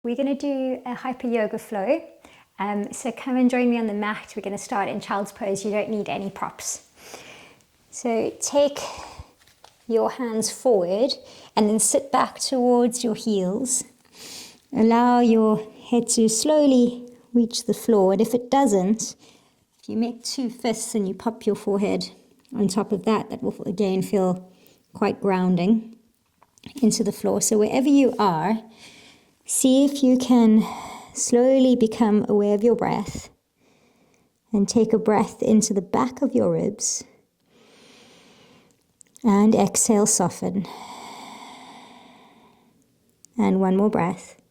We're going to do a Hypo-Yoga flow. So come and join me on the mat. We're going to start in child's pose. You don't need any props. So take your hands forward and then sit back towards your heels. Allow your head to slowly reach the floor. And if it doesn't, if you make two fists and you pop your forehead on top of that, that will again feel quite grounding into the floor. So wherever you are, see if you can slowly become aware of your breath and take a breath into the back of your ribs and exhale, soften. And one more breath.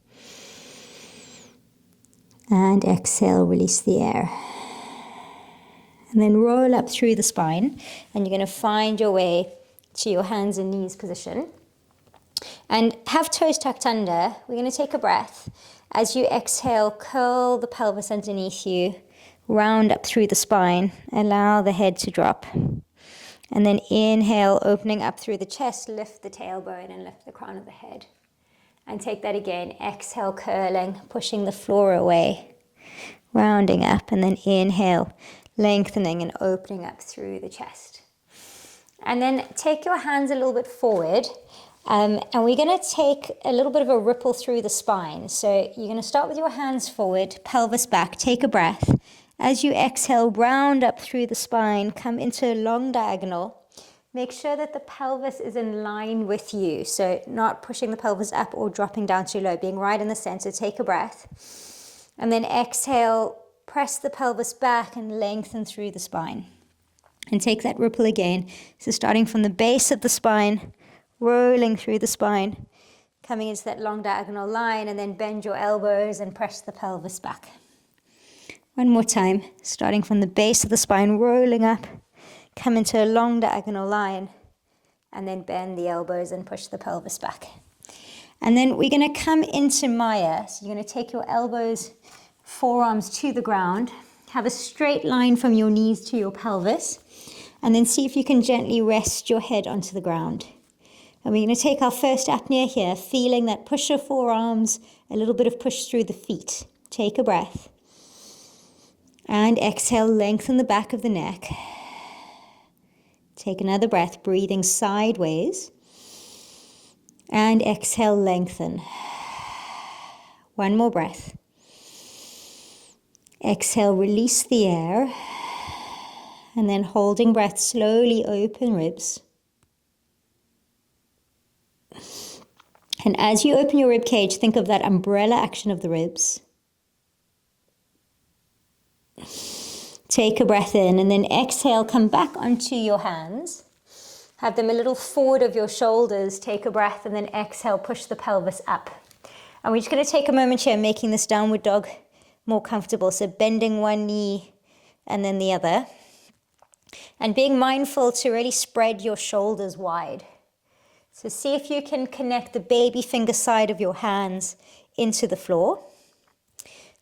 And exhale, release the air. And then roll up through the spine, and you're going to find your way to your hands and knees position. And have toes tucked under. We're going to take a breath. As you exhale, curl the pelvis underneath you, round up through the spine, allow the head to drop. And then inhale, opening up through the chest, lift the tailbone and lift the crown of the head. And take that again, exhale, curling, pushing the floor away, rounding up, and then inhale, lengthening and opening up through the chest. And then take your hands a little bit forward, and we're going to take a little bit of a ripple through the spine. So you're going to start with your hands forward, pelvis back, take a breath. As you exhale, round up through the spine, come into a long diagonal. Make sure that the pelvis is in line with you, so not pushing the pelvis up or dropping down too low, being right in the center. Take a breath. And then exhale, press the pelvis back and lengthen through the spine. And take that ripple again. So starting from the base of the spine, rolling through the spine, coming into that long diagonal line, and then bend your elbows and press the pelvis back. One more time, starting from the base of the spine, rolling up. Come into a long diagonal line and then bend the elbows and push the pelvis back. And then we're going to come into Maya. So you're going to take your elbows, forearms to the ground. Have a straight line from your knees to your pelvis. And then see if you can gently rest your head onto the ground. And we're going to take our first apnea here, feeling that push of forearms, a little bit of push through the feet. Take a breath. And exhale, lengthen the back of the neck. Take another breath, breathing sideways. And exhale, lengthen. One more breath. Exhale, release the air. And then holding breath, slowly open ribs. And as you open your rib cage, think of that umbrella action of the ribs. Take a breath in and then exhale, come back onto your hands. Have them a little forward of your shoulders. Take a breath and then exhale, push the pelvis up. And we're just going to take a moment here, making this downward dog more comfortable. So bending one knee and then the other. And being mindful to really spread your shoulders wide. So see if you can connect the baby finger side of your hands into the floor.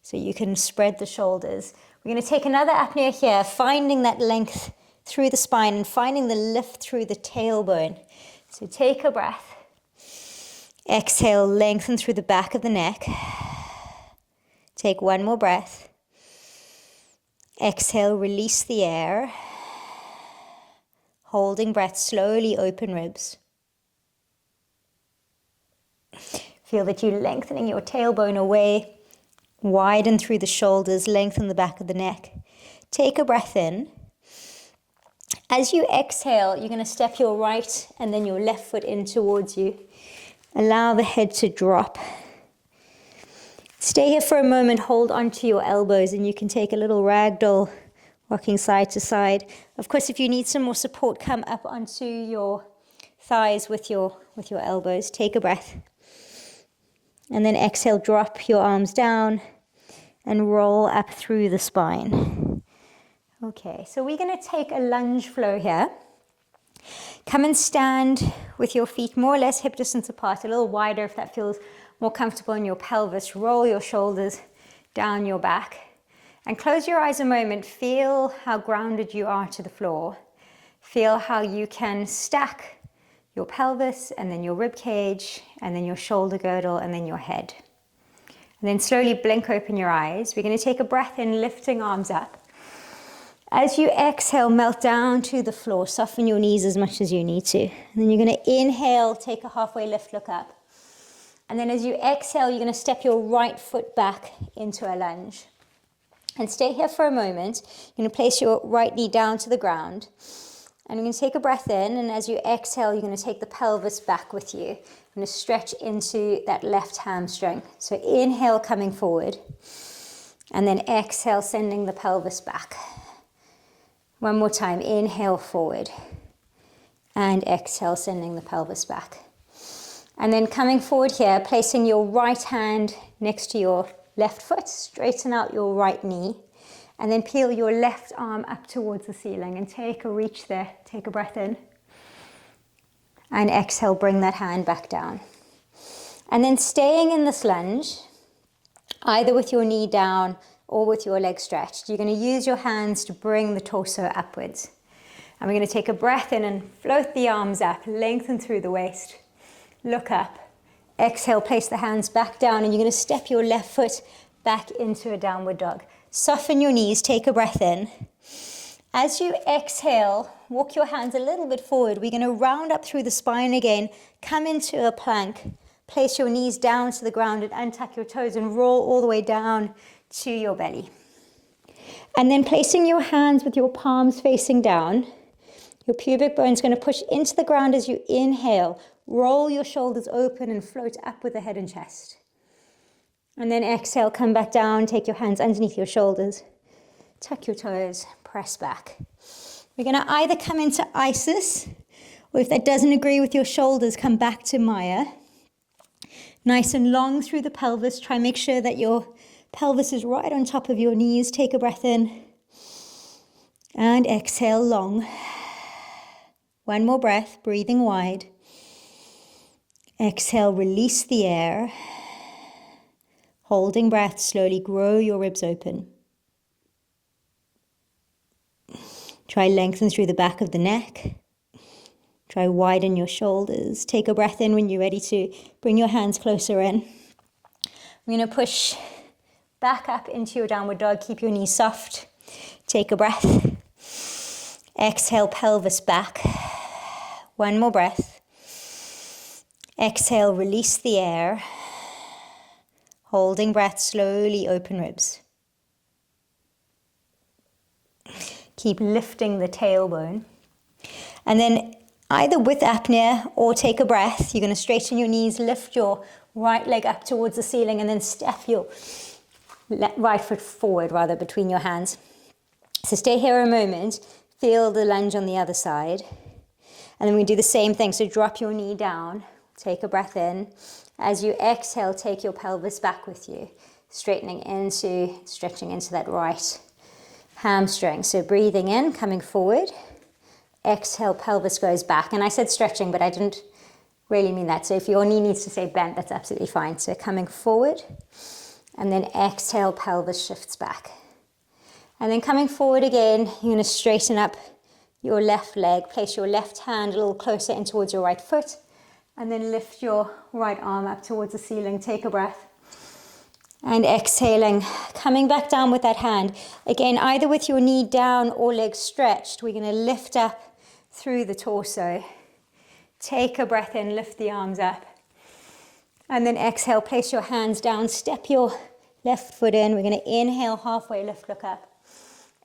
So you can spread the shoulders. We're going to take another apnea here, finding that length through the spine and finding the lift through the tailbone. So take a breath. Exhale, lengthen through the back of the neck. Take one more breath. Exhale, release the air. Holding breath, slowly open ribs. Feel that you're lengthening your tailbone away. Widen through the shoulders, lengthen the back of the neck. Take a breath in. As you exhale, you're going to step your right and then your left foot in towards you. Allow the head to drop. Stay here for a moment, hold onto your elbows, and you can take a little ragdoll, rocking side to side. Of course, if you need some more support, come up onto your thighs with your elbows. Take a breath. And then exhale, drop your arms down and roll up through the spine. Okay, so we're going to take a lunge flow here. Come and stand with your feet more or less hip distance apart, a little wider if that feels more comfortable in your pelvis. Roll your shoulders down your back. And close your eyes a moment. Feel how grounded you are to the floor. Feel how you can stack your pelvis, and then your rib cage, and then your shoulder girdle, and then your head. And then slowly blink open your eyes. We're going to take a breath in, lifting arms up. As you exhale, melt down to the floor. Soften your knees as much as you need to. And then you're going to inhale, take a halfway lift, look up. And then as you exhale, you're going to step your right foot back into a lunge. And stay here for a moment. You're going to place your right knee down to the ground. And you're going to take a breath in. And as you exhale, you're going to take the pelvis back with you. You're going to stretch into that left hamstring. So inhale, coming forward. And then exhale, sending the pelvis back. One more time. Inhale, forward. And exhale, sending the pelvis back. And then coming forward here, placing your right hand next to your left foot, straighten out your right knee, and then peel your left arm up towards the ceiling and take a reach there. Take a breath in. And exhale, bring that hand back down. And then staying in this lunge, either with your knee down or with your legs stretched, you're going to use your hands to bring the torso upwards. And we're going to take a breath in and float the arms up, lengthen through the waist. Look up. Exhale, place the hands back down, and you're going to step your left foot back into a downward dog. Soften your knees, take a breath in. As you exhale, walk your hands a little bit forward. We're going to round up through the spine again, come into a plank, place your knees down to the ground and untuck your toes and roll all the way down to your belly. And then placing your hands with your palms facing down, your pubic bone is going to push into the ground as you inhale. Roll your shoulders open and float up with the head and chest. And then exhale, come back down, take your hands underneath your shoulders. Tuck your toes, press back. We're going to either come into Isis, or if that doesn't agree with your shoulders, come back to Maya. Nice and long through the pelvis. Try and make sure that your pelvis is right on top of your knees. Take a breath in. And exhale long. One more breath, breathing wide. Exhale, release the air. Holding breath, slowly grow your ribs open. Try lengthen through the back of the neck. Try widen your shoulders. Take a breath in when you're ready to. Bring your hands closer in. We're going to push back up into your downward dog. Keep your knees soft. Take a breath. Exhale, pelvis back. One more breath. Exhale, release the air. Holding breath, slowly open ribs. Keep lifting the tailbone. And then either with apnea or take a breath, you're going to straighten your knees, lift your right leg up towards the ceiling, and then step your right foot forward, rather, between your hands. So stay here a moment. Feel the lunge on the other side. And then we do the same thing. So drop your knee down. Take a breath in. As you exhale, take your pelvis back with you, stretching into that right hamstring. So breathing in, coming forward. Exhale, pelvis goes back. And I said stretching, but I didn't really mean that. So if your knee needs to stay bent, that's absolutely fine. So coming forward, and then exhale, pelvis shifts back. And then coming forward again, you're going to straighten up your left leg. Place your left hand a little closer in towards your right foot. And then lift your right arm up towards the ceiling. Take a breath. And exhaling, coming back down with that hand. Again, either with your knee down or legs stretched, we're going to lift up through the torso. Take a breath in, lift the arms up. And then exhale, place your hands down, step your left foot in. We're going to inhale, halfway lift, look up.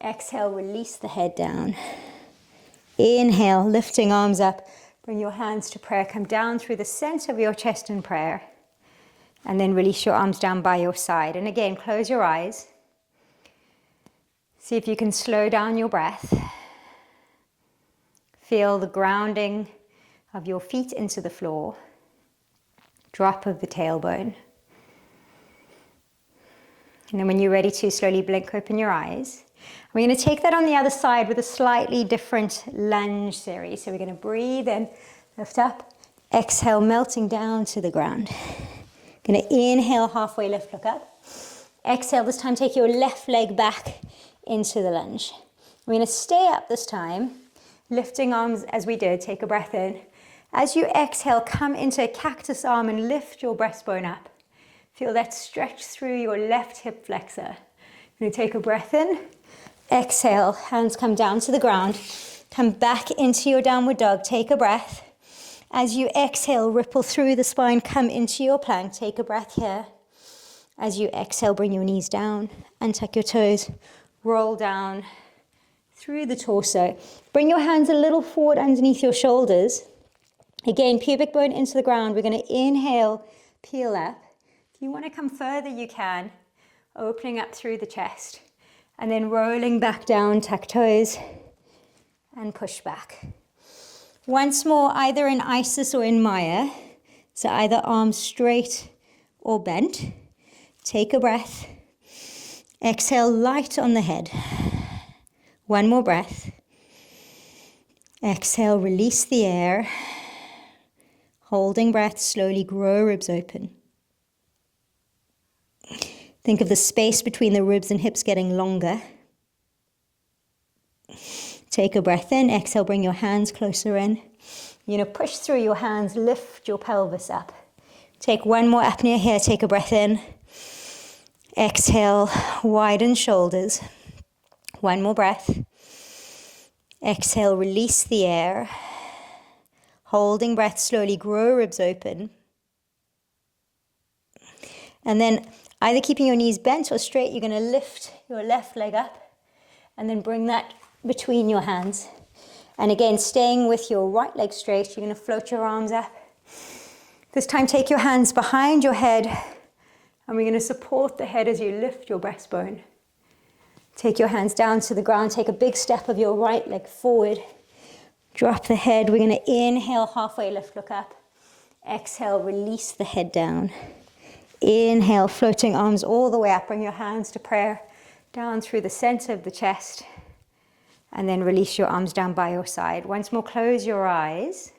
Exhale, release the head down. Inhale, lifting arms up. Bring your hands to prayer. Come down through the center of your chest in prayer. And then release your arms down by your side. And again, close your eyes. See if you can slow down your breath. Feel the grounding of your feet into the floor. Drop of the tailbone. And then when you're ready to, slowly blink open your eyes. We're going to take that on the other side with a slightly different lunge series. So we're going to breathe in, lift up, exhale, melting down to the ground. Going to inhale, halfway lift, look up. Exhale, this time take your left leg back into the lunge. We're going to stay up this time, lifting arms as we did. Take a breath in. As you exhale, come into a cactus arm and lift your breastbone up. Feel that stretch through your left hip flexor. You're going to take a breath in. Exhale, hands come down to the ground. Come back into your downward dog. Take a breath. As you exhale, ripple through the spine. Come into your plank. Take a breath here. As you exhale, bring your knees down. Untuck your toes. Roll down through the torso. Bring your hands a little forward underneath your shoulders. Again, pubic bone into the ground. We're going to inhale, peel up. If you want to come further, you can. Opening up through the chest. And then rolling back down, tuck toes, and push back. Once more, either in Isis or in Maya. So either arms straight or bent. Take a breath. Exhale, light on the head. One more breath. Exhale, release the air. Holding breath, slowly grow ribs open. Think of the space between the ribs and hips getting longer. Take a breath in. Exhale, bring your hands closer in. You're going to push through your hands, lift your pelvis up. Take one more apnea here. Take a breath in. Exhale, widen shoulders. One more breath. Exhale, release the air. Holding breath, slowly grow ribs open. And then either keeping your knees bent or straight, you're going to lift your left leg up and then bring that between your hands. And again, staying with your right leg straight, you're going to float your arms up. This time, take your hands behind your head and we're going to support the head as you lift your breastbone. Take your hands down to the ground. Take a big step of your right leg forward. Drop the head. We're going to inhale, halfway lift, look up. Exhale, release the head down. Inhale, floating arms all the way up. Bring your hands to prayer down through the center of the chest. And then release your arms down by your side. Once more, close your eyes.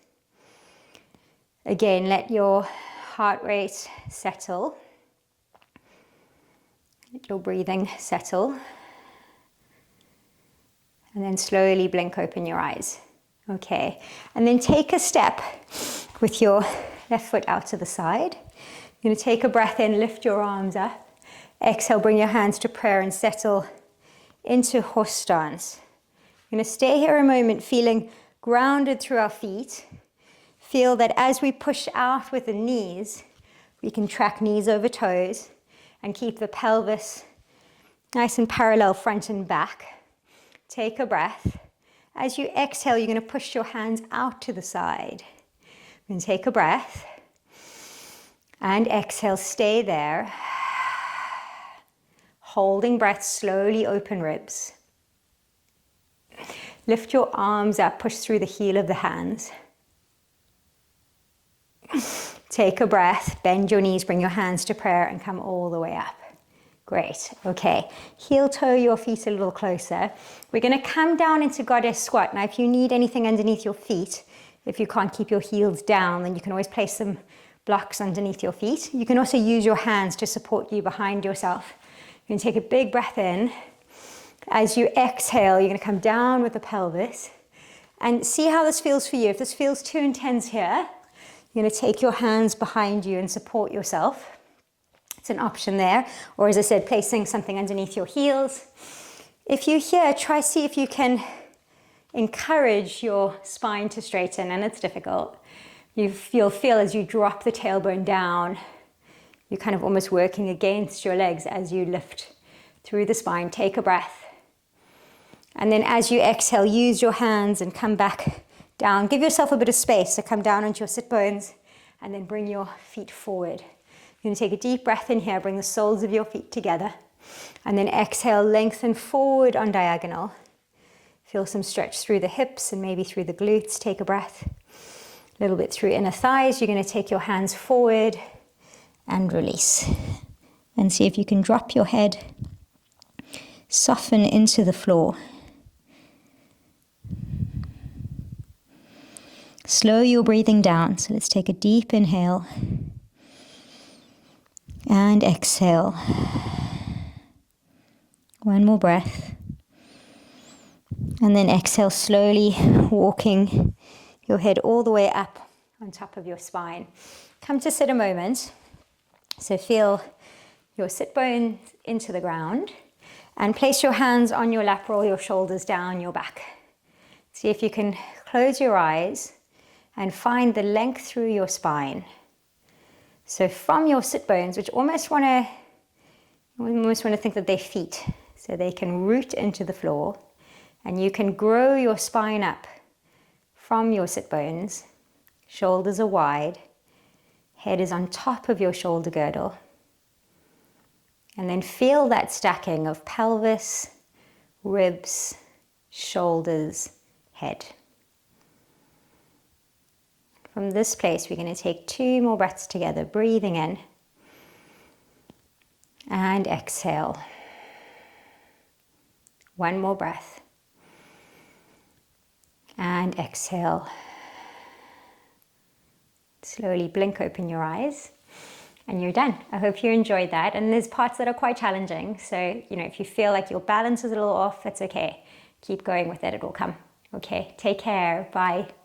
Again, let your heart rate settle. Let your breathing settle. And then slowly blink open your eyes. Okay. And then take a step with your left foot out to the side. You're going to take a breath in, lift your arms up. Exhale, bring your hands to prayer and settle into horse stance. You're going to stay here a moment feeling grounded through our feet. Feel that as we push out with the knees, we can track knees over toes and keep the pelvis nice and parallel front and back. Take a breath. As you exhale, you're going to push your hands out to the side. Then take a breath. And exhale, stay there. Holding breath, slowly open ribs. Lift your arms up, push through the heel of the hands. Take a breath, bend your knees, bring your hands to prayer and come all the way up. Great, okay. Heel toe your feet a little closer. We're going to come down into goddess squat. Now if you need anything underneath your feet, if you can't keep your heels down, then you can always place some blocks underneath your feet. You can also use your hands to support you behind yourself. You're going to take a big breath in. As you exhale, you're going to come down with the pelvis and see how this feels for you. If this feels too intense here, you're going to take your hands behind you and support yourself. It's an option there. Or as I said, placing something underneath your heels. If you're here, try see if you can encourage your spine to straighten, and it's difficult. You'll feel as you drop the tailbone down, you're kind of almost working against your legs as you lift through the spine. Take a breath. And then as you exhale, use your hands and come back down. Give yourself a bit of space. So come down onto your sit bones and then bring your feet forward. You're going to take a deep breath in here. Bring the soles of your feet together. And then exhale, lengthen forward on diagonal. Feel some stretch through the hips and maybe through the glutes. Take a breath. A little bit through inner thighs. You're going to take your hands forward and release. And see if you can drop your head, soften into the floor. Slow your breathing down. So let's take a deep inhale and exhale. One more breath. And then exhale, slowly walking your head all the way up on top of your spine. Come to sit a moment. So feel your sit bones into the ground and place your hands on your lap, roll your shoulders down your back. See if you can close your eyes and find the length through your spine. So from your sit bones, which almost want to think that they're feet, so they can root into the floor, and you can grow your spine up from your sit bones. Shoulders are wide, head is on top of your shoulder girdle. And then feel that stacking of pelvis, ribs, shoulders, head. From this place, we're going to take 2 more breaths together, breathing in and exhale. 1 more breath and exhale. Slowly blink open your eyes and you're done. I hope you enjoyed that. And there's parts that are quite challenging. So, if you feel like your balance is a little off, that's okay. Keep going with it, it will come. Okay, take care, bye.